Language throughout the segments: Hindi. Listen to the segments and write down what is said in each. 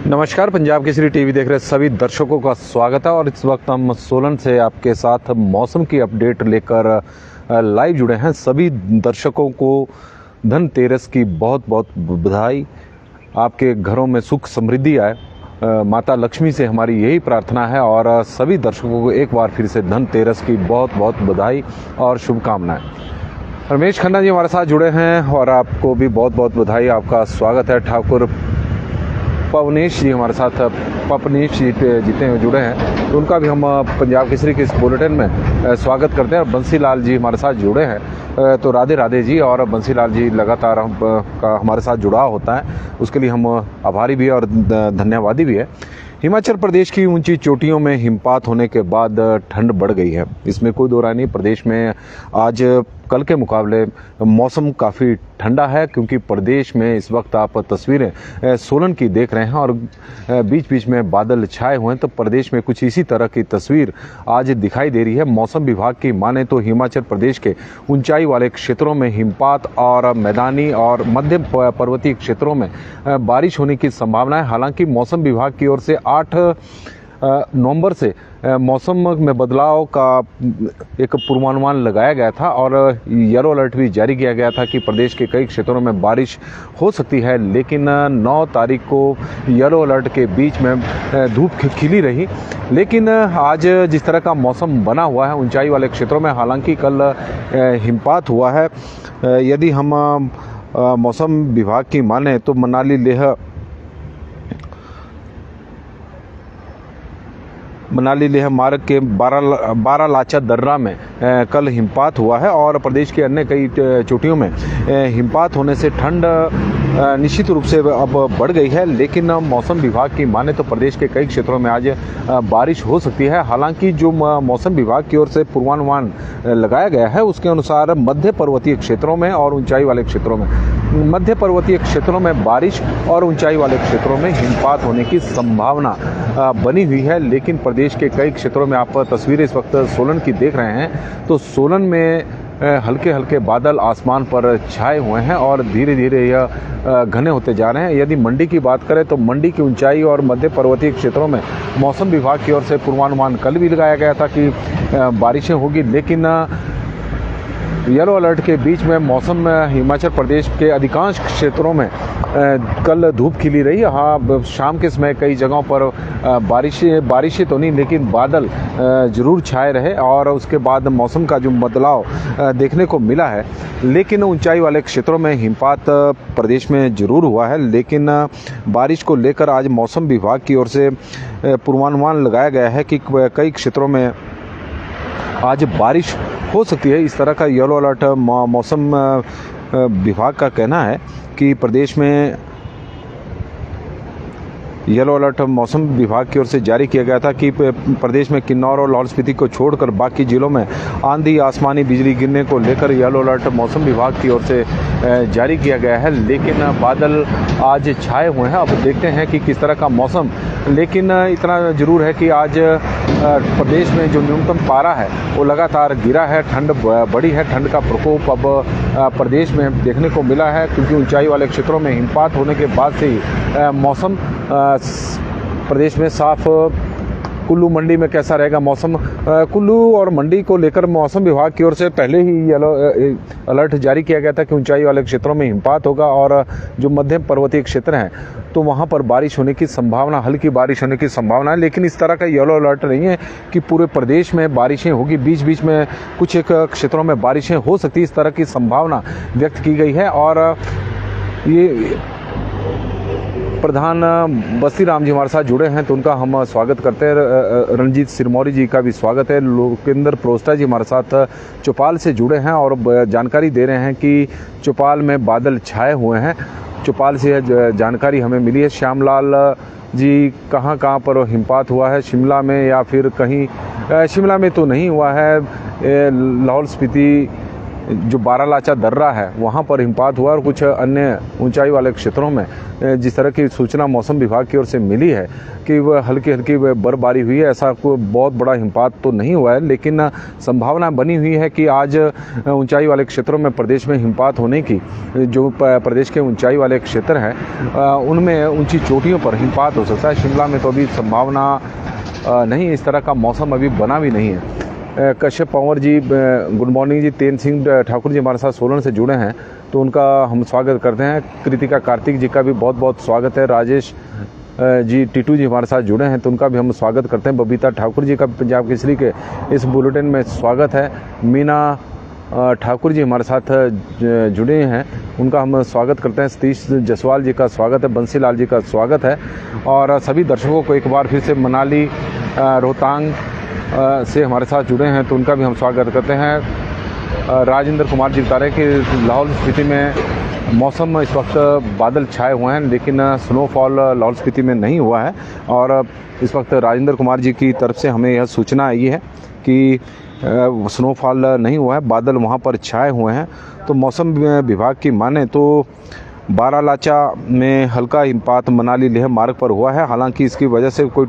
नमस्कार, पंजाब केसरी टीवी देख रहे सभी दर्शकों का स्वागत है। और इस वक्त हम सोलन से आपके साथ मौसम की अपडेट लेकर लाइव जुड़े हैं। सभी दर्शकों को धनतेरस की बहुत बहुत बधाई। आपके घरों में सुख समृद्धि आए, माता लक्ष्मी से हमारी यही प्रार्थना है। और सभी दर्शकों को एक बार फिर से धनतेरस की बहुत बहुत बधाई और शुभकामनाएं। रमेश खन्ना जी हमारे साथ जुड़े हैं और आपको भी बहुत बहुत बधाई, आपका स्वागत है। ठाकुर पवनीश जी हमारे साथ, पवनीश जी जितने जुड़े हैं तो उनका भी हम पंजाब केसरी के इस बुलेटिन में स्वागत करते हैं। और बंसीलाल जी हमारे साथ जुड़े हैं, तो राधे राधे जी। और बंसीलाल जी लगातार हमारे साथ जुड़ाव होता है, उसके लिए हम आभारी भी है और धन्यवादी भी है। हिमाचल प्रदेश की ऊंची चोटियों में हिमपात होने के बाद ठंड बढ़ गई है, इसमें कोई दो राय नहीं। प्रदेश में आज कल के मुकाबले मौसम काफ़ी ठंडा है, क्योंकि प्रदेश में इस वक्त आप तस्वीरें सोलन की देख रहे हैं और बीच बीच में बादल छाए हुए हैं। तो प्रदेश में कुछ इसी तरह की तस्वीर आज दिखाई दे रही है। मौसम विभाग की माने तो हिमाचल प्रदेश के ऊंचाई वाले क्षेत्रों में हिमपात और मैदानी और मध्य पर्वतीय क्षेत्रों में बारिश होने की संभावना है। हालांकि मौसम विभाग की ओर से 8 नवंबर से मौसम में बदलाव का एक पूर्वानुमान लगाया गया था और येलो अलर्ट भी जारी किया गया था कि प्रदेश के कई क्षेत्रों में बारिश हो सकती है। लेकिन 9 तारीख को येलो अलर्ट के बीच में धूप खिली रही। लेकिन आज जिस तरह का मौसम बना हुआ है ऊंचाई वाले क्षेत्रों में, हालांकि कल हिमपात हुआ है। यदि हम मौसम विभाग की माने तो मनाली लेह मार्ग के बारालाचा दर्रा में कल हिमपात हुआ है। और प्रदेश के अन्य कई चोटियों में हिमपात होने से ठंड निश्चित रूप से अब बढ़ गई है। लेकिन मौसम विभाग की माने तो प्रदेश के कई क्षेत्रों में आज बारिश हो सकती है। हालांकि जो मौसम विभाग की ओर से पूर्वानुमान लगाया गया है उसके अनुसार मध्य पर्वतीय क्षेत्रों में और ऊंचाई वाले क्षेत्रों में, मध्य पर्वतीय क्षेत्रों में बारिश और ऊंचाई वाले क्षेत्रों में हिमपात होने की संभावना बनी हुई है। लेकिन प्रदेश के कई क्षेत्रों में आप तस्वीरें इस वक्त सोलन की देख रहे हैं, तो सोलन में हल्के हल्के बादल आसमान पर छाए हुए हैं और धीरे धीरे यह घने होते जा रहे हैं। यदि मंडी की बात करें तो मंडी की ऊंचाई और मध्य पर्वतीय क्षेत्रों में मौसम विभाग की ओर से पूर्वानुमान कल भी लगाया गया था कि बारिशें होगी। लेकिन येलो अलर्ट के बीच में मौसम हिमाचल प्रदेश के अधिकांश क्षेत्रों में कल धूप खिली रही। हाँ, शाम के समय कई जगहों पर बारिशें तो नहीं, लेकिन बादल जरूर छाए रहे और उसके बाद मौसम का जो बदलाव देखने को मिला है। लेकिन ऊंचाई वाले क्षेत्रों में हिमपात प्रदेश में जरूर हुआ है। लेकिन बारिश को लेकर आज मौसम विभाग की ओर से पूर्वानुमान लगाया गया है कि कई क्षेत्रों में आज बारिश हो सकती है। इस तरह का येलो अलर्ट मौसम विभाग का कहना है कि प्रदेश में येलो अलर्ट मौसम विभाग की ओर से जारी किया गया था कि प्रदेश में किन्नौर और लाहौल स्पीति को छोड़कर बाकी जिलों में आंधी, आसमानी बिजली गिरने को लेकर येलो अलर्ट मौसम विभाग की ओर से जारी किया गया है। लेकिन बादल आज छाए हुए हैं, अब देखते हैं कि किस तरह का मौसम। लेकिन इतना जरूर है कि आज प्रदेश में जो न्यूनतम पारा है वो लगातार गिरा है, ठंड बढ़ी है। ठंड का प्रकोप अब प्रदेश में देखने को मिला है, क्योंकि ऊंचाई वाले क्षेत्रों में हिमपात होने के बाद से ही मौसम प्रदेश में साफ। कुल्लू मंडी में कैसा रहेगा मौसम, कुल्लू और मंडी को लेकर मौसम विभाग की ओर से पहले ही येलो अलर्ट जारी किया गया था कि ऊंचाई वाले क्षेत्रों में हिमपात होगा और जो मध्य पर्वतीय क्षेत्र हैं तो वहां पर बारिश होने की संभावना, हल्की बारिश होने की संभावना है। लेकिन इस तरह का येलो अलर्ट नहीं है कि पूरे प्रदेश में बारिशें होगी, बीच बीच में कुछ एक क्षेत्रों में बारिशें हो सकती, इस तरह की संभावना व्यक्त की गई है। और ये प्रधान बस्ती राम जी हमारे साथ जुड़े हैं तो उनका हम स्वागत करते हैं। रणजीत सिरमौरी जी का भी स्वागत है। लोकेंद्र प्रोस्टा जी हमारे साथ चौपाल से जुड़े हैं और जानकारी दे रहे हैं कि चौपाल में बादल छाए हुए हैं। चौपाल से जानकारी हमें मिली है। श्यामलाल जी, कहाँ पर हिमपात हुआ है, शिमला में या फिर कहीं? शिमला में तो नहीं हुआ है, लाहौल स्पीति जो बारालाचा दर्रा है वहाँ पर हिमपात हुआ और कुछ अन्य ऊंचाई वाले क्षेत्रों में जिस तरह की सूचना मौसम विभाग की ओर से मिली है कि वह हल्की हल्की बर्फबारी हुई है। ऐसा कोई बहुत बड़ा हिमपात तो नहीं हुआ है, लेकिन संभावना बनी हुई है कि आज ऊंचाई वाले क्षेत्रों में प्रदेश में हिमपात होने की, जो प्रदेश के ऊंचाई वाले क्षेत्र हैं उनमें ऊंची चोटियों पर हिमपात हो सकता है। शिमला में तो अभी संभावना नहीं, इस तरह का मौसम अभी बना भी नहीं है। कश्यप पंवर जी, गुड मॉर्निंग जी। तेन सिंह ठाकुर जी हमारे साथ सोलन से जुड़े हैं, तो उनका हम स्वागत करते हैं। कृतिका कार्तिक जी का भी बहुत बहुत स्वागत है। राजेश जी टीटू जी हमारे साथ जुड़े हैं, तो उनका भी हम स्वागत करते हैं। बबीता ठाकुर जी का पंजाब केसरी के इस बुलेटिन में स्वागत है। मीना ठाकुर जी हमारे साथ जुड़े हैं, उनका हम स्वागत करते हैं। सतीश जसवाल जी का स्वागत है। बंसीलाल जी का स्वागत है। और सभी दर्शकों को एक बार फिर से मनाली रोहतांग से हमारे साथ जुड़े हैं, तो उनका भी हम स्वागत करते हैं। राजेंद्र कुमार जी बता रहे हैं कि लाहौल स्पीति में मौसम इस वक्त बादल छाए हुए हैं, लेकिन स्नोफॉल लाहौल स्पीति में नहीं हुआ है। और इस वक्त राजेंद्र कुमार जी की तरफ से हमें यह सूचना आई है कि स्नोफॉल नहीं हुआ है, बादल वहाँ पर छाए हुए हैं। तो मौसम विभाग की माने तो बारालाचा में हल्का हिमपात मनाली लेह मार्ग पर हुआ है। हालांकि इसकी वजह से कोई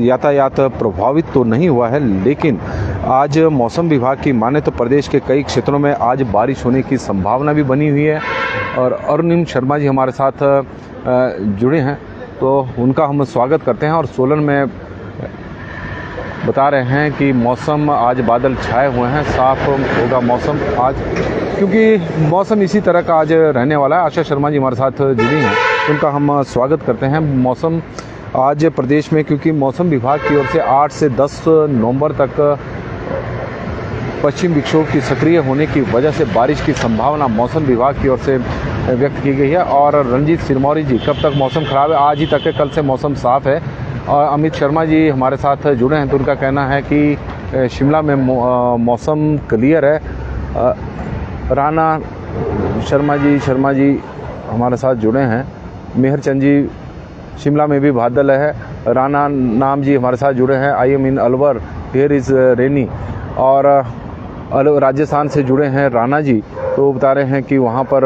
यातायात प्रभावित तो नहीं हुआ है, लेकिन आज मौसम विभाग की माने तो प्रदेश के कई क्षेत्रों में आज बारिश होने की संभावना भी बनी हुई है। और अरुणिम शर्मा जी हमारे साथ जुड़े हैं, तो उनका हम स्वागत करते हैं। और सोलन में बता रहे हैं कि मौसम आज बादल छाए हुए हैं, साफ होगा मौसम आज, क्योंकि मौसम इसी तरह का आज रहने वाला है। आशा शर्मा जी हमारे साथ जुड़ी हैं, उनका हम स्वागत करते हैं। मौसम आज प्रदेश में, क्योंकि मौसम विभाग की ओर से 8 से 10 नवंबर तक पश्चिम विक्षोभ की सक्रिय होने की वजह से बारिश की संभावना मौसम विभाग की ओर से व्यक्त की गई है। और रंजीत सिरमौरी जी, कब तक मौसम खराब है? आज ही तक है, कल से मौसम साफ है। और अमित शर्मा जी हमारे साथ जुड़े हैं, तो उनका कहना है कि शिमला में मौसम क्लियर है। राना शर्मा जी हमारे साथ जुड़े हैं। मेहरचंद जी, शिमला में भी बादल है। राना नाम जी हमारे साथ जुड़े हैं। I am in Alwar, here is Renee. और राजस्थान से जुड़े हैं राना जी, तो बता रहे हैं कि वहाँ पर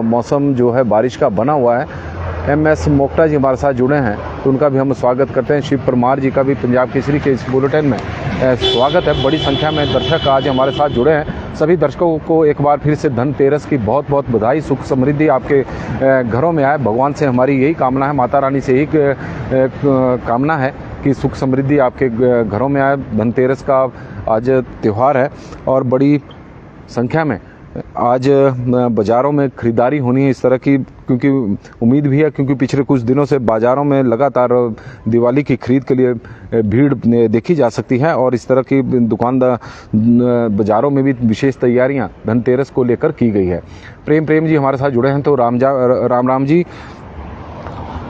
मौसम जो है बारिश का बना हुआ है। MS मोक्टा जी हमारे साथ जुड़े हैं, तो उनका भी हम स्वागत करते हैं। शिव परमार जी का भी पंजाब केसरी के इस बुलेटिन में स्वागत है। बड़ी संख्या में दर्शक आज हमारे साथ जुड़े हैं। सभी दर्शकों को एक बार फिर से धनतेरस की बहुत बहुत बधाई। सुख समृद्धि आपके घरों में आए, भगवान से हमारी यही कामना है, माता रानी से यही कामना है कि सुख समृद्धि आपके घरों में आए। धनतेरस का आज त्यौहार है और बड़ी संख्या में आज बाज़ारों में ख़रीदारी होनी है इस तरह की, क्योंकि उम्मीद भी है, क्योंकि पिछले कुछ दिनों से बाज़ारों में लगातार दिवाली की खरीद के लिए भीड़ देखी जा सकती है। और इस तरह की दुकानदार बाज़ारों में भी विशेष तैयारियां धनतेरस को लेकर की गई है। प्रेम जी हमारे साथ जुड़े हैं, तो राम जी।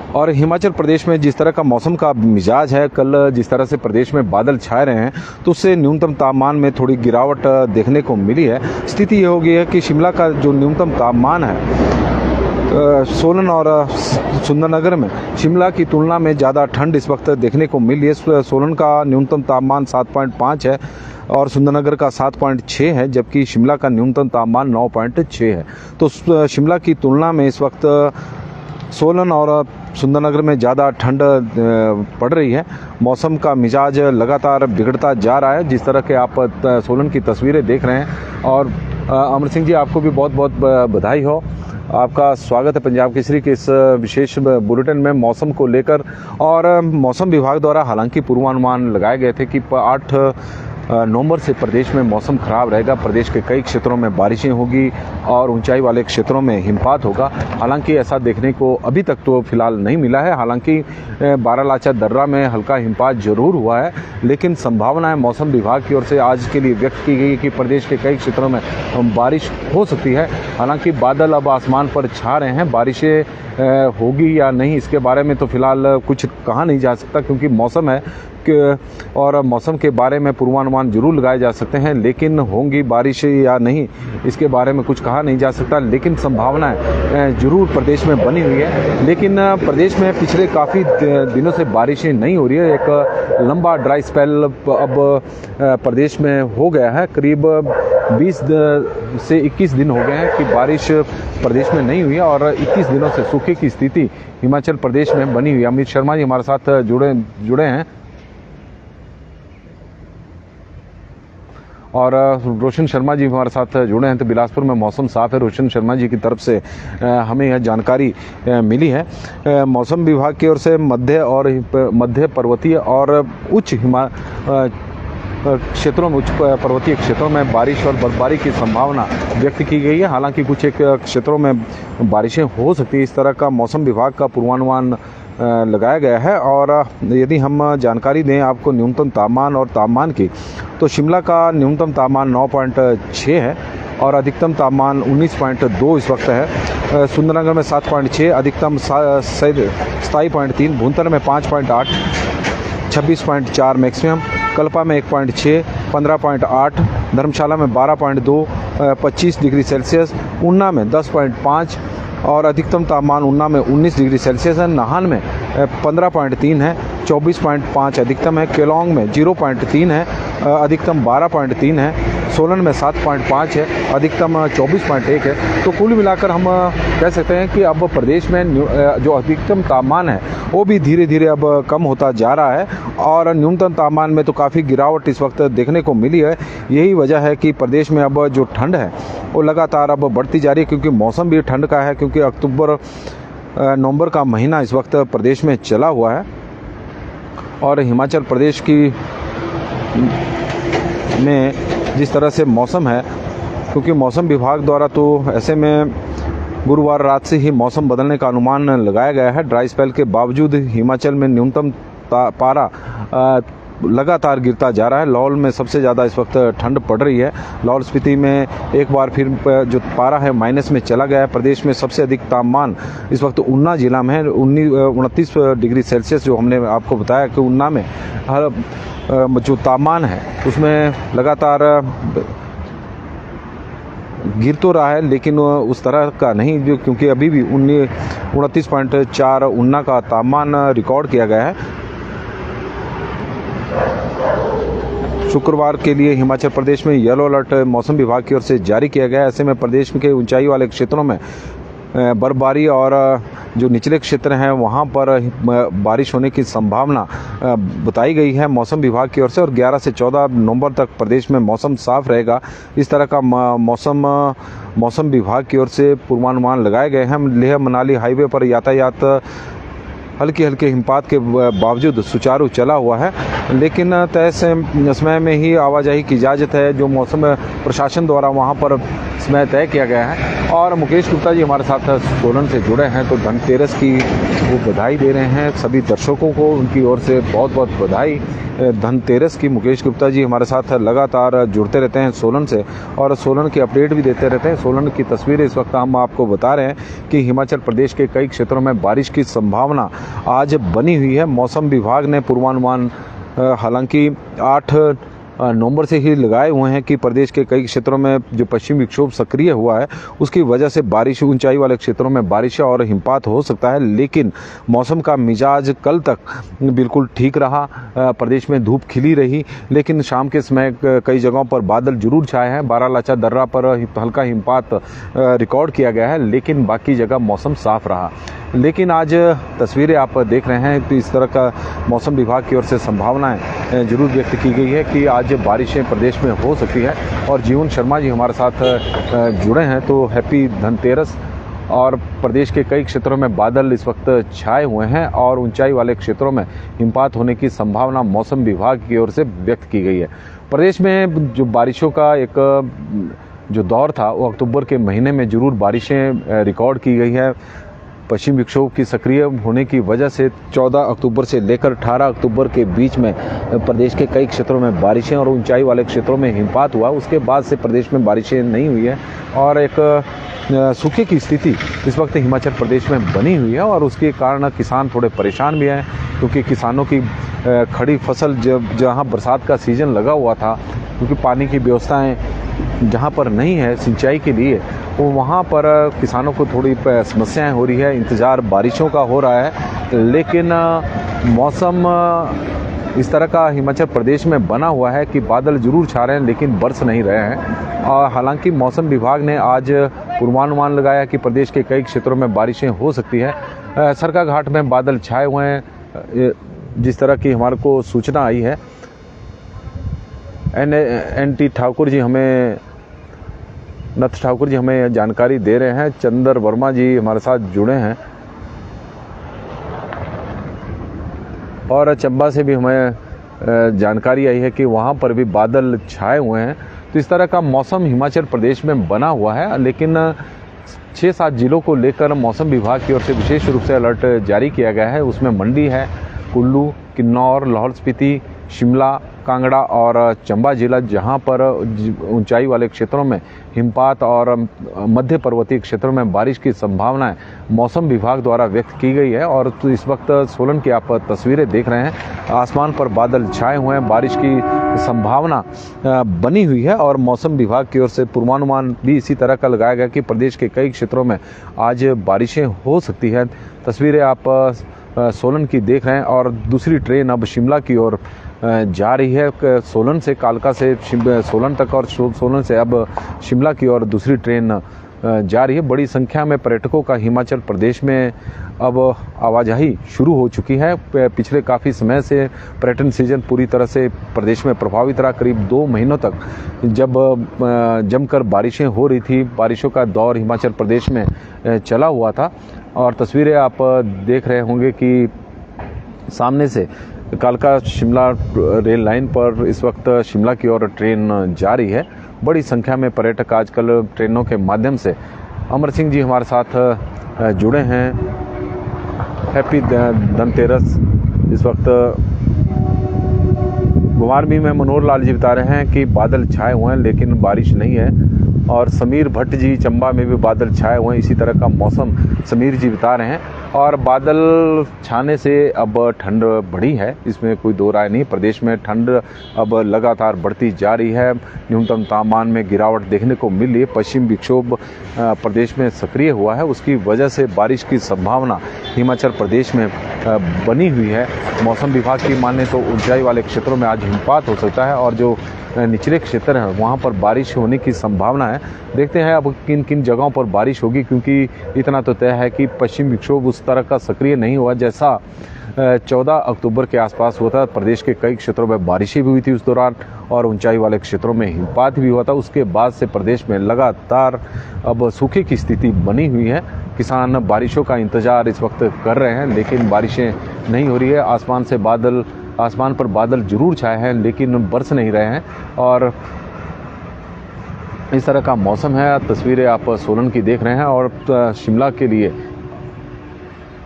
और हिमाचल प्रदेश में जिस तरह का मौसम का मिजाज है, कल जिस तरह से प्रदेश में बादल छाए रहे हैं, तो उससे न्यूनतम तापमान में थोड़ी गिरावट देखने को मिली है। स्थिति ये हो गई है कि शिमला का जो न्यूनतम तापमान है सोलन और सुंदरनगर में शिमला की तुलना में ज़्यादा ठंड इस वक्त देखने को मिली है। सोलन का न्यूनतम तापमान 7.5 है और सुंदरनगर का 7.6 है, जबकि शिमला का न्यूनतम तापमान 9.6 है। तो शिमला की तुलना में इस वक्त सोलन और सुंदरनगर में ज़्यादा ठंड पड़ रही है। मौसम का मिजाज लगातार बिगड़ता जा रहा है, जिस तरह के आप सोलन की तस्वीरें देख रहे हैं। और अमर सिंह जी, आपको भी बहुत बहुत बधाई हो। आपका स्वागत है पंजाब केसरी के इस विशेष बुलेटिन में मौसम को लेकर। और मौसम विभाग द्वारा हालांकि पूर्वानुमान लगाए गए थे कि 8 नवंबर से प्रदेश में मौसम खराब रहेगा। प्रदेश के कई क्षेत्रों में बारिशें होगी और ऊंचाई वाले क्षेत्रों में हिमपात होगा। हालांकि ऐसा देखने को अभी तक तो फिलहाल नहीं मिला है। हालांकि बारालाचा दर्रा में हल्का हिमपात जरूर हुआ है, लेकिन संभावना है मौसम विभाग की ओर से आज के लिए व्यक्त की गई कि प्रदेश के कई क्षेत्रों में बारिश हो सकती है। हालांकि बादल अब आसमान पर छा रहे हैं, बारिशें होगी या नहीं इसके बारे में तो फिलहाल कुछ कहा नहीं जा सकता, क्योंकि मौसम है और मौसम के बारे में पूर्वानुमान जरूर लगाए जा सकते हैं, लेकिन होंगी बारिश या नहीं इसके बारे में कुछ कहा नहीं जा सकता। लेकिन संभावनाएं जरूर प्रदेश में बनी हुई है। लेकिन प्रदेश में पिछले काफ़ी दिनों से बारिशें नहीं हो रही है। एक लंबा ड्राई स्पेल अब प्रदेश में हो गया है। करीब 20 से 21 दिन हो गए हैं कि बारिश प्रदेश में नहीं हुई है और 21 दिनों से सूखे की स्थिति हिमाचल प्रदेश में बनी हुई है। अमित शर्मा जी हमारे साथ जुड़े हैं और रोशन शर्मा जी हमारे साथ जुड़े हैं। तो बिलासपुर में मौसम साफ है, रोशन शर्मा जी की तरफ से हमें यह जानकारी मिली है। मौसम विभाग की ओर से मध्य पर्वतीय और उच्च क्षेत्रों में, उच्च पर्वतीय क्षेत्रों में बारिश और बर्फबारी की संभावना व्यक्त की गई है। हालांकि कुछ एक क्षेत्रों में बारिशें हो सकती है, इस तरह का मौसम विभाग का पूर्वानुमान लगाया गया है। और यदि हम जानकारी दें आपको न्यूनतम तापमान और तापमान की, तो शिमला का न्यूनतम तापमान 9.6 है और अधिकतम तापमान 19.2 इस वक्त है। सुंदरनगर में 7.6, अधिकतम 27.3, भूंतर में 5.8, 26.4 मैक्सिमम, कल्पा में 1.6, 15.8, धर्मशाला में 12.2, 25 डिग्री सेल्सियस, ऊना में 10.5 और अधिकतम तापमान ऊना में 19 डिग्री सेल्सियस है। नाहन में 15.3 है, 24.5 अधिकतम है। केलोंग में 0.3 है, अधिकतम 12.3 है। सोलन में 7.5 है, अधिकतम 24.1 है। तो कुल मिलाकर हम कह सकते हैं कि अब प्रदेश में जो अधिकतम तापमान है वो भी धीरे धीरे अब कम होता जा रहा है और न्यूनतम तापमान में तो काफ़ी गिरावट इस वक्त देखने को मिली है। यही वजह है कि प्रदेश में अब जो ठंड है वो लगातार अब बढ़ती जा रही है, क्योंकि मौसम भी ठंड का है, क्योंकि अक्टूबर नवंबर का महीना इस वक्त प्रदेश में चला हुआ है। और हिमाचल प्रदेश की में जिस तरह से मौसम है, क्योंकि मौसम विभाग द्वारा तो ऐसे में गुरुवार रात से ही मौसम बदलने का अनुमान लगाया गया है। ड्राई स्पेल के बावजूद हिमाचल में न्यूनतम पारा लगातार गिरता जा रहा है। लाहौल में सबसे ज़्यादा इस वक्त ठंड पड़ रही है। लाहौल स्पीति में एक बार फिर जो पारा है माइनस में चला गया है। प्रदेश में सबसे अधिक तापमान इस वक्त ऊना जिला में है, 29 डिग्री सेल्सियस, जो हमने आपको बताया कि ऊना में हर जो तापमान है उसमें लगातार गिर तो रहा है, लेकिन उस तरह का नहीं, जो क्योंकि अभी भी 29.4 ऊना का तापमान रिकॉर्ड किया गया है। शुक्रवार के लिए हिमाचल प्रदेश में येलो अलर्ट मौसम विभाग की ओर से जारी किया गया है। ऐसे में प्रदेश के ऊंचाई वाले क्षेत्रों में बर्फबारी और जो निचले क्षेत्र हैं वहां पर बारिश होने की संभावना बताई गई है मौसम विभाग की ओर से। और 11 से 14 नवंबर तक प्रदेश में मौसम साफ रहेगा, इस तरह का मौसम विभाग की ओर से पूर्वानुमान लगाए गए हैं। लेह मनाली हाईवे पर यातायात हल्के हिमपात के बावजूद सुचारू चला हुआ है, लेकिन तय समय में ही आवाजाही की इजाज़त है, जो मौसम प्रशासन द्वारा वहां पर समय तय किया गया है। और मुकेश गुप्ता जी हमारे साथ सोलन से जुड़े हैं, तो धनतेरस की वो बधाई दे रहे हैं सभी दर्शकों को, उनकी ओर से बहुत बहुत बधाई धनतेरस की। मुकेश गुप्ता जी हमारे साथ लगातार जुड़ते रहते हैं सोलन से और सोलन की अपडेट भी देते रहते हैं। सोलन की तस्वीरें इस वक्त हम आपको बता रहे हैं कि हिमाचल प्रदेश के कई क्षेत्रों में बारिश की संभावना आज बनी हुई है। मौसम विभाग ने पूर्वानुमान हालांकि 8 नवंबर से ही लगाए हुए हैं कि प्रदेश के कई क्षेत्रों में जो पश्चिमी विक्षोभ सक्रिय हुआ है उसकी वजह से बारिश, ऊंचाई वाले क्षेत्रों में बारिश और हिमपात हो सकता है। लेकिन मौसम का मिजाज कल तक बिल्कुल ठीक रहा, प्रदेश में धूप खिली रही, लेकिन शाम के समय कई जगहों पर बादल जरूर छाए हैं। बारालाचा दर्रा पर हल्का हिमपात रिकॉर्ड किया गया है, लेकिन बाकी जगह मौसम साफ रहा। लेकिन आज तस्वीरें आप देख रहे हैं तो इस तरह का मौसम विभाग की ओर से संभावनाएं जरूर व्यक्त की गई है कि आज बारिशें प्रदेश में हो सकती है। और जीवन शर्मा जी हमारे साथ जुड़े हैं, तो हैप्पी धनतेरस। और प्रदेश के कई क्षेत्रों में बादल इस वक्त छाए हुए हैं और ऊंचाई वाले क्षेत्रों में हिमपात होने की संभावना मौसम विभाग की ओर से व्यक्त की गई है। प्रदेश में जो बारिशों का एक जो दौर था वो अक्टूबर के महीने में जरूर बारिशें रिकॉर्ड की गई है। पश्चिम विक्षोभ की सक्रिय होने की वजह से 14 अक्टूबर से लेकर 18 अक्टूबर के बीच में प्रदेश के कई क्षेत्रों में बारिशें और ऊंचाई वाले क्षेत्रों में हिमपात हुआ। उसके बाद से प्रदेश में बारिशें नहीं हुई है और एक सूखे की स्थिति इस वक्त हिमाचल प्रदेश में बनी हुई है। और उसके कारण किसान थोड़े परेशान भी हैं, क्योंकि किसानों की खड़ी फसल जहां बरसात का सीजन लगा हुआ था, क्योंकि पानी की व्यवस्थाएं जहां पर नहीं है सिंचाई के लिए, तो वहाँ पर किसानों को थोड़ी समस्याएं हो रही है। इंतज़ार बारिशों का हो रहा है, लेकिन मौसम इस तरह का हिमाचल प्रदेश में बना हुआ है कि बादल जरूर छा रहे हैं लेकिन बरस नहीं रहे हैं। और हालांकि मौसम विभाग ने आज पूर्वानुमान लगाया कि प्रदेश के कई क्षेत्रों में बारिशें हो सकती है। सरकाघाट में बादल छाए हुए हैं, जिस तरह की हमारे को सूचना आई है। NT ठाकुर जी हमें नथ ठाकुर जी हमें जानकारी दे रहे हैं। चंदर वर्मा जी हमारे साथ जुड़े हैं और चंबा से भी हमें जानकारी आई है कि वहाँ पर भी बादल छाए हुए हैं। तो इस तरह का मौसम हिमाचल प्रदेश में बना हुआ है, लेकिन 6-7 जिलों को लेकर मौसम विभाग की ओर से विशेष रूप से अलर्ट जारी किया गया है। उसमें मंडी है, कुल्लू, किन्नौर, लाहौल स्पीति, शिमला, कांगड़ा और चंबा जिला, जहां पर ऊंचाई वाले क्षेत्रों में हिमपात और मध्य पर्वतीय क्षेत्रों में बारिश की संभावनाएं मौसम विभाग द्वारा व्यक्त की गई है। और तो इस वक्त सोलन की आप तस्वीरें देख रहे हैं, आसमान पर बादल छाए हुए हैं, बारिश की संभावना बनी हुई है। और मौसम विभाग की ओर से पूर्वानुमान भी इसी तरह का लगाया गया कि प्रदेश के कई क्षेत्रों में आज बारिशें हो सकती है। तस्वीरें आप सोलन की देख रहे हैं और दूसरी ट्रेन अब शिमला की ओर जा रही है। सोलन से कालका से सोलन तक और सोलन से अब शिमला की ओर दूसरी ट्रेन जा रही है। बड़ी संख्या में पर्यटकों का हिमाचल प्रदेश में अब आवाजाही शुरू हो चुकी है। पिछले काफ़ी समय से पर्यटन सीजन पूरी तरह से प्रदेश में प्रभावित रहा। करीब 2 महीनों तक जब जमकर बारिशें हो रही थी, बारिशों का दौर हिमाचल प्रदेश में चला हुआ था। और तस्वीरें आप देख रहे होंगे कि सामने से कालका शिमला रेल लाइन पर इस वक्त शिमला की ओर ट्रेन जा रही है। बड़ी संख्या में पर्यटक आजकल ट्रेनों के माध्यम से। अमर सिंह जी हमारे साथ जुड़े हैं। हैप्पी धनतेरस। इस वक्त कुमारबी में मनोहर लाल जी बता रहे हैं कि बादल छाए हुए हैं लेकिन बारिश नहीं है। और समीर भट्ट जी चंबा में भी बादल छाए हुए हैं, इसी तरह का मौसम समीर जी बता रहे हैं। और बादल छाने से अब ठंड बढ़ी है, इसमें कोई दो राय नहीं। प्रदेश में ठंड अब लगातार बढ़ती जा रही है। न्यूनतम तापमान में गिरावट देखने को मिल रही है। पश्चिम विक्षोभ प्रदेश में सक्रिय हुआ है, उसकी वजह से बारिश की संभावना हिमाचल प्रदेश में बनी हुई है। मौसम विभाग की माने तो ऊंचाई वाले क्षेत्रों में आज हिमपात हो सकता है और जो निचले क्षेत्र हैं वहाँ पर बारिश होने की संभावना है। देखते हैं अब किन किन जगहों पर बारिश होगी, क्योंकि इतना तो तय है कि पश्चिम विक्षोभ उस तरह का सक्रिय नहीं हुआ जैसा 14 अक्टूबर के आसपास हुआ था। प्रदेश के कई क्षेत्रों में बारिशें भी हुई थी उस दौरान और ऊंचाई वाले क्षेत्रों में हिमपात भी हुआ था। उसके बाद से प्रदेश में लगातार अब सूखे की स्थिति बनी हुई है। किसान बारिशों का इंतजार इस वक्त कर रहे हैं लेकिन बारिशें नहीं हो रही है। आसमान पर बादल जरूर छाए हैं लेकिन बरस नहीं रहे हैं और इस तरह का मौसम है। तस्वीरें आप सोलन की देख रहे हैं और शिमला के लिए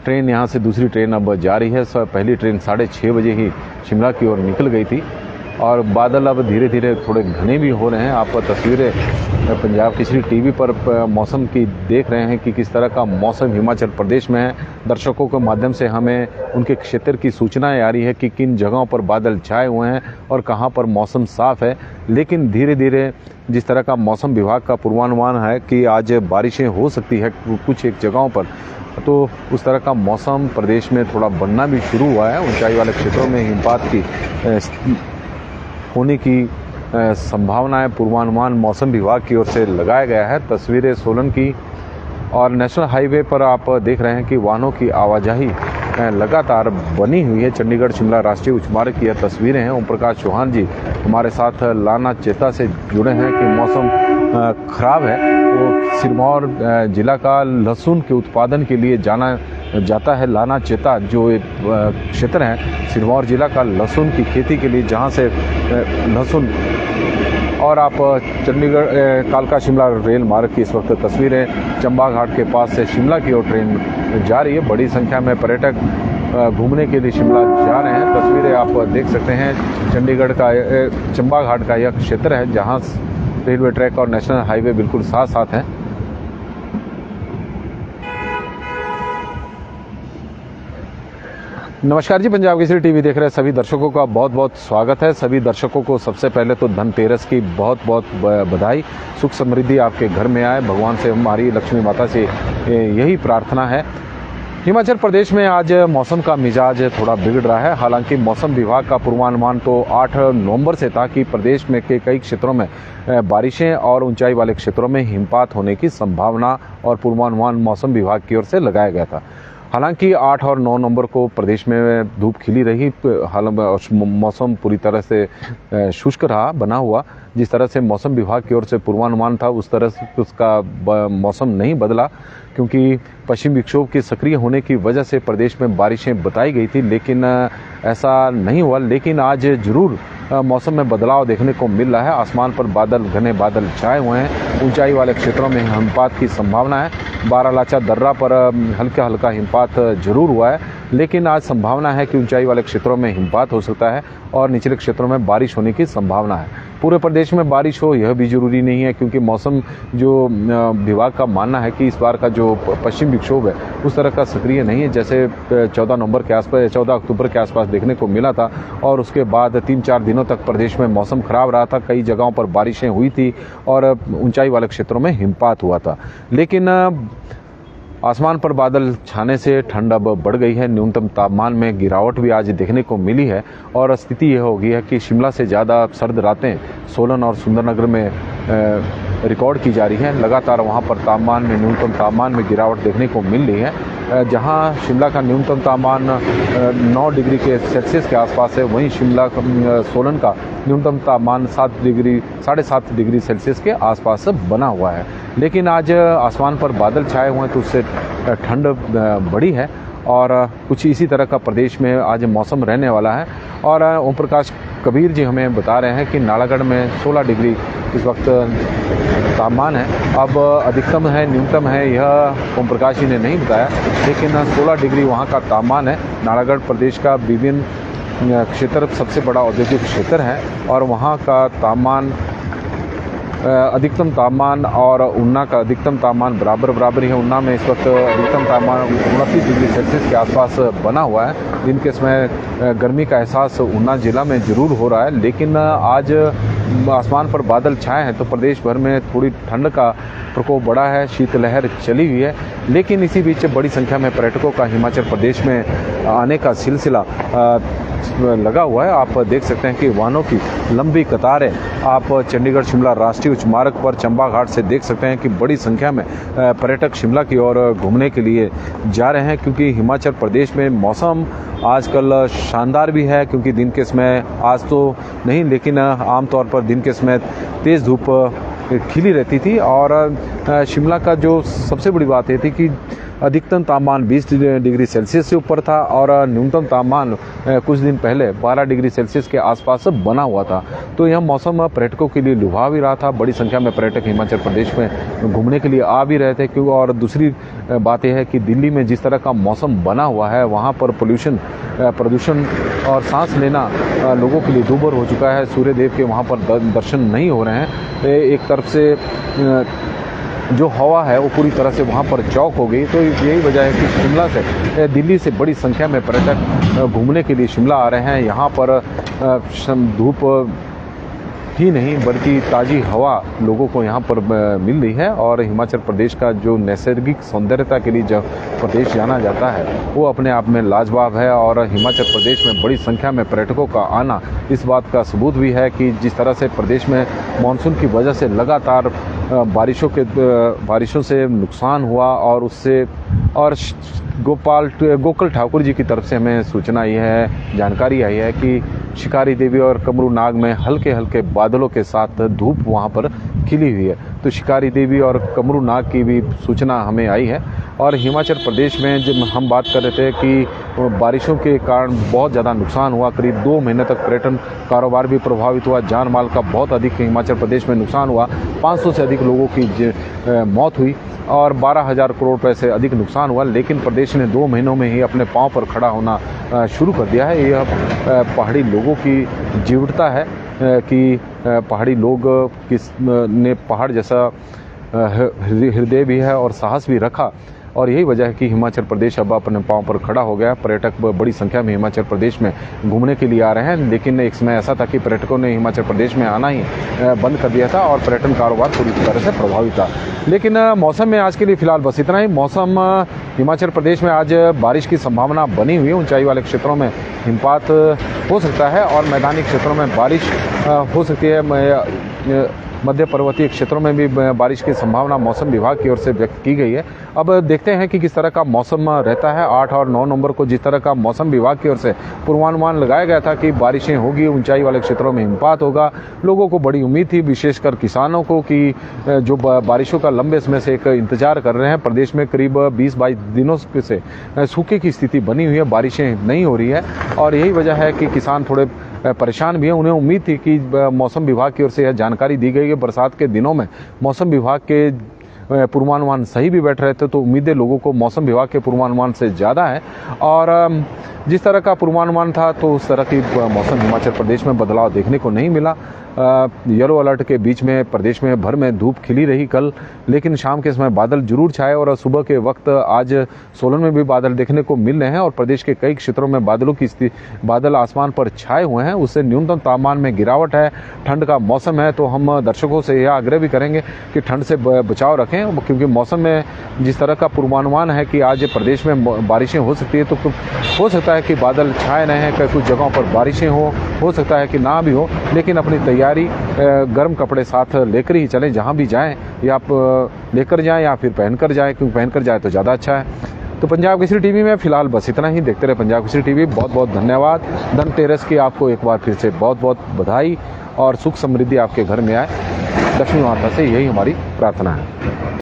ट्रेन यहाँ से दूसरी ट्रेन अब जा रही है। पहली ट्रेन 6:30 बजे ही शिमला की ओर निकल गई थी और बादल अब धीरे धीरे थोड़े घने भी हो रहे हैं। आप तस्वीरें पंजाब केसरी टीवी पर मौसम की देख रहे हैं कि किस तरह का मौसम हिमाचल प्रदेश में है। दर्शकों के माध्यम से हमें उनके क्षेत्र की सूचनाएं आ रही है कि किन जगहों पर बादल छाए हुए हैं और कहां पर मौसम साफ है। लेकिन धीरे धीरे जिस तरह का मौसम विभाग का पूर्वानुमान है कि आज बारिशें हो सकती है कुछ एक जगहों पर, तो उस तरह का मौसम प्रदेश में थोड़ा बनना भी शुरू हुआ है। ऊंचाई वाले क्षेत्रों में हिमपात की होने की संभावनाएं पूर्वानुमान मौसम विभाग की ओर से लगाया गया है। तस्वीरें सोलन की और नेशनल हाईवे पर आप देख रहे हैं कि वाहनों की आवाजाही लगातार बनी हुई है। चंडीगढ़ शिमला राष्ट्रीय उच्च मार्ग की यह तस्वीरें हैं। ओम प्रकाश चौहान जी हमारे साथ लाना चेता से जुड़े हैं कि मौसम खराब है। वो सिरमौर जिला का लहसुन के उत्पादन के लिए जाना जाता है। लाना चेता जो क्षेत्र है सिरमौर जिला का लहसुन की खेती के लिए, जहां से लहसुन और आप चंडीगढ़ कालका शिमला रेल मार्ग की इस वक्त तस्वीरें चंबा घाट के पास से शिमला की ओर ट्रेन जा रही है। बड़ी संख्या में पर्यटक घूमने के लिए शिमला जा रहे हैं। तस्वीरें आप देख सकते हैं चंडीगढ़ का चंबा घाट का यह क्षेत्र है जहां रेलवे ट्रैक और नेशनल हाईवे बिल्कुल साथ साथ हैं। नमस्कार जी, पंजाब केसरी टीवी देख रहे सभी दर्शकों का बहुत बहुत स्वागत है। सभी दर्शकों को सबसे पहले तो धनतेरस की बहुत बहुत बधाई। सुख समृद्धि आपके घर में आए, भगवान से हमारी लक्ष्मी माता से यही प्रार्थना है। हिमाचल प्रदेश में आज मौसम का मिजाज थोड़ा बिगड़ रहा है। हालांकि मौसम विभाग का पूर्वानुमान तो 8 नवंबर से था कि प्रदेश में के कई क्षेत्रों में बारिशें और ऊंचाई वाले क्षेत्रों में हिमपात होने की संभावना और पूर्वानुमान मौसम विभाग की ओर से लगाया गया था। हालांकि 8 और 9 नवंबर को प्रदेश में धूप खिली रही, हालांकि मौसम पूरी तरह से शुष्क रहा, बना हुआ। जिस तरह से मौसम विभाग की ओर से पूर्वानुमान था उस तरह से उसका मौसम नहीं बदला, क्योंकि पश्चिम विक्षोभ के सक्रिय होने की वजह से प्रदेश में बारिशें बताई गई थी, लेकिन ऐसा नहीं हुआ। लेकिन आज जरूर मौसम में बदलाव देखने को मिल रहा है। आसमान पर बादल, घने बादल छाए हुए हैं। ऊंचाई वाले क्षेत्रों में हिमपात की संभावना है। बारालाचा दर्रा पर हल्का हल्का हिमपात जरूर हुआ है, लेकिन आज संभावना है कि ऊंचाई वाले क्षेत्रों में हिमपात हो सकता है और निचले क्षेत्रों में बारिश होने की संभावना है। पूरे प्रदेश में बारिश हो यह भी जरूरी नहीं है, क्योंकि मौसम जो विभाग का मानना है कि इस बार का जो पश्चिम विक्षोभ है उस तरह का सक्रिय नहीं है, जैसे 14 नवंबर के आसपास, 14 अक्टूबर के आसपास देखने को मिला था। और उसके बाद 3-4 दिनों तक प्रदेश में मौसम खराब रहा था। कई जगहों पर बारिशें हुई थी और ऊंचाई वाले क्षेत्रों में हिमपात हुआ था। लेकिन आसमान पर बादल छाने से ठंड अब बढ़ गई है। न्यूनतम तापमान में गिरावट भी आज देखने को मिली है और स्थिति यह हो गई है कि शिमला से ज़्यादा सर्द रातें सोलन और सुंदरनगर में रिकॉर्ड की जा रही हैं। लगातार वहां पर तापमान में, न्यूनतम तापमान में गिरावट देखने को मिल रही है। जहां शिमला का न्यूनतम तापमान 9 डिग्री के सेल्सियस के आसपास है, वहीं सोलन का न्यूनतम तापमान 7.5 डिग्री सेल्सियस के आसपास बना हुआ है। लेकिन आज आसमान पर बादल छाए हुए हैं तो उससे ठंड बढ़ी है और कुछ इसी तरह का प्रदेश में आज मौसम रहने वाला है। और ओम प्रकाश कबीर जी हमें बता रहे हैं कि नालागढ़ में 16 डिग्री इस वक्त तापमान है। अब अधिकतम है, न्यूनतम है, यह ओम प्रकाश जी ने नहीं बताया, लेकिन 16 डिग्री वहाँ का तापमान है। नालागढ़ प्रदेश का विभिन्न क्षेत्र सबसे बड़ा औद्योगिक क्षेत्र है और वहाँ का तापमान, अधिकतम तापमान और ऊना का अधिकतम तापमान बराबर ही है। ऊना में इस वक्त अधिकतम तापमान 29 डिग्री सेल्सियस के आसपास बना हुआ है। दिन के समय गर्मी का एहसास ऊना जिला में जरूर हो रहा है, लेकिन आज आसमान पर बादल छाए हैं तो प्रदेश भर में थोड़ी ठंड का प्रकोप बढ़ा है, शीतलहर चली हुई है। लेकिन इसी बीच बड़ी संख्या में पर्यटकों का हिमाचल प्रदेश में आने का सिलसिला लगा हुआ है। आप देख सकते हैं कि वाहनों की लंबी कतारें आप चंडीगढ़ शिमला राष्ट्रीय उच्च मार्ग पर चंबा घाट से देख सकते हैं कि बड़ी संख्या में पर्यटक शिमला की ओर घूमने के लिए जा रहे हैं, क्योंकि हिमाचल प्रदेश में मौसम आजकल शानदार भी है। क्योंकि दिन के समय, आज तो नहीं लेकिन आमतौर पर दिन के समय तेज़ धूप खिली रहती थी और शिमला का जो सबसे बड़ी बात ये थी कि अधिकतम तापमान 20 डिग्री सेल्सियस से ऊपर था और न्यूनतम तापमान कुछ दिन पहले 12 डिग्री सेल्सियस के आसपास बना हुआ था। तो यह मौसम पर्यटकों के लिए लुभाव ही रहा था। बड़ी संख्या में पर्यटक हिमाचल प्रदेश में घूमने के लिए आ भी रहे थे। क्योंकि और दूसरी बात यह है कि दिल्ली में जिस तरह का मौसम बना हुआ है, वहाँ पर प्रदूषण और सांस लेना लोगों के लिए दूभर हो चुका है। सूर्य देव के वहाँ पर दर्शन नहीं हो रहे हैं। एक तरफ से जो हवा है वो पूरी तरह से वहाँ पर चौक हो गई। तो यही वजह है कि शिमला से, दिल्ली से बड़ी संख्या में पर्यटक घूमने के लिए शिमला आ रहे हैं। यहाँ पर धूप ही नहीं बल्कि ताज़ी हवा लोगों को यहाँ पर मिल रही है। और हिमाचल प्रदेश का जो नैसर्गिक सौंदर्यता के लिए जो प्रदेश जाना जाता है वो अपने आप में लाजवाब है। और हिमाचल प्रदेश में बड़ी संख्या में पर्यटकों का आना इस बात का सबूत भी है कि जिस तरह से प्रदेश में मानसून की वजह से लगातार बारिशों से नुकसान हुआ और उससे और गोकुल ठाकुर जी की तरफ से हमें सूचना यह है, जानकारी आई है कि शिकारी देवी और कमरू नाग में हल्के हल्के बादलों के साथ धूप वहां पर खिली हुई है। तो शिकारी देवी और कमरू नाग की भी सूचना हमें आई है। और हिमाचल प्रदेश में जब हम बात कर रहे थे कि बारिशों के कारण बहुत ज़्यादा नुकसान हुआ, करीब 2 महीने तक पर्यटन कारोबार भी प्रभावित हुआ, जान माल का बहुत अधिक हिमाचल प्रदेश में नुकसान हुआ, 500 से अधिक लोगों की मौत हुई और 12,000 करोड़ रुपए से अधिक नुकसान हुआ। लेकिन प्रदेश ने 2 महीनों में ही अपने पांव पर खड़ा होना शुरू कर दिया है। यह पहाड़ी लोगों की जीवटता है कि पहाड़ी लोग ने पहाड़ जैसा हृदय भी है और साहस भी रखा। और यही वजह है कि हिमाचल प्रदेश अब अपने पांव पर खड़ा हो गया। पर्यटक बड़ी संख्या में हिमाचल प्रदेश में घूमने के लिए आ रहे हैं। लेकिन एक समय ऐसा था कि पर्यटकों ने हिमाचल प्रदेश में आना ही बंद कर दिया था और पर्यटन कारोबार पूरी तरह से प्रभावित था। लेकिन मौसम में आज के लिए फिलहाल बस इतना ही। मौसम हिमाचल प्रदेश में आज बारिश की संभावना बनी हुई है। ऊंचाई वाले क्षेत्रों में हिमपात हो सकता है और मैदानी क्षेत्रों में बारिश हो सकती है। मध्य पर्वतीय क्षेत्रों में भी बारिश की संभावना मौसम विभाग की ओर से व्यक्त की गई है। अब देखते हैं कि किस तरह का मौसम रहता है। 8 और 9 नवंबर को जिस तरह का मौसम विभाग की ओर से पूर्वानुमान लगाया गया था कि बारिशें होगी, ऊंचाई वाले क्षेत्रों में हिमपात होगा, लोगों को बड़ी उम्मीद थी, विशेषकर किसानों को, कि जो बारिशों का लंबे समय से एक इंतजार कर रहे हैं। प्रदेश में करीब 20-22 दिनों से सूखे की स्थिति बनी हुई है, बारिशें नहीं हो रही है और यही वजह है कि किसान थोड़े परेशान भी हैं। उन्हें उम्मीद थी कि मौसम विभाग की ओर से यह जानकारी दी गई है। बरसात के दिनों में मौसम विभाग के पूर्वानुमान सही भी बैठ रहे थे, तो उम्मीदें लोगों को मौसम विभाग के पूर्वानुमान से ज़्यादा है और जिस तरह का पूर्वानुमान था तो उस तरह की मौसम हिमाचल प्रदेश में बदलाव देखने को नहीं मिला। येलो अलर्ट के बीच में प्रदेश में भर में धूप खिली रही कल, लेकिन शाम के समय बादल जरूर छाए और सुबह के वक्त आज सोलन में भी बादल देखने को मिल रहे हैं और प्रदेश के कई क्षेत्रों में बादल आसमान पर छाए हुए हैं। उससे न्यूनतम तापमान में गिरावट है, ठंड का मौसम है। तो हम दर्शकों से यह आग्रह भी करेंगे कि ठंड से बचाव रखें, क्योंकि मौसम में जिस तरह का पूर्वानुमान है कि आज प्रदेश में बारिशें हो सकती है, तो हो सकता है कि बादल छाए रहे हैं, कुछ जगहों पर बारिशें हो सकता है कि ना भी हो, लेकिन अपनी तैयारी गर्म कपड़े साथ लेकर ही चलें। जहां भी जाएं या आप लेकर जाएं या फिर पहनकर जाएं, क्योंकि पहनकर जाए तो ज़्यादा अच्छा है। तो पंजाब केसरी टीवी में फिलहाल बस इतना ही। देखते रहे पंजाब केसरी टीवी। बहुत बहुत धन्यवाद। धनतेरस की आपको एक बार फिर से बहुत बहुत बधाई और सुख समृद्धि आपके घर में आए। लक्ष्मी माता से यही हमारी प्रार्थना है।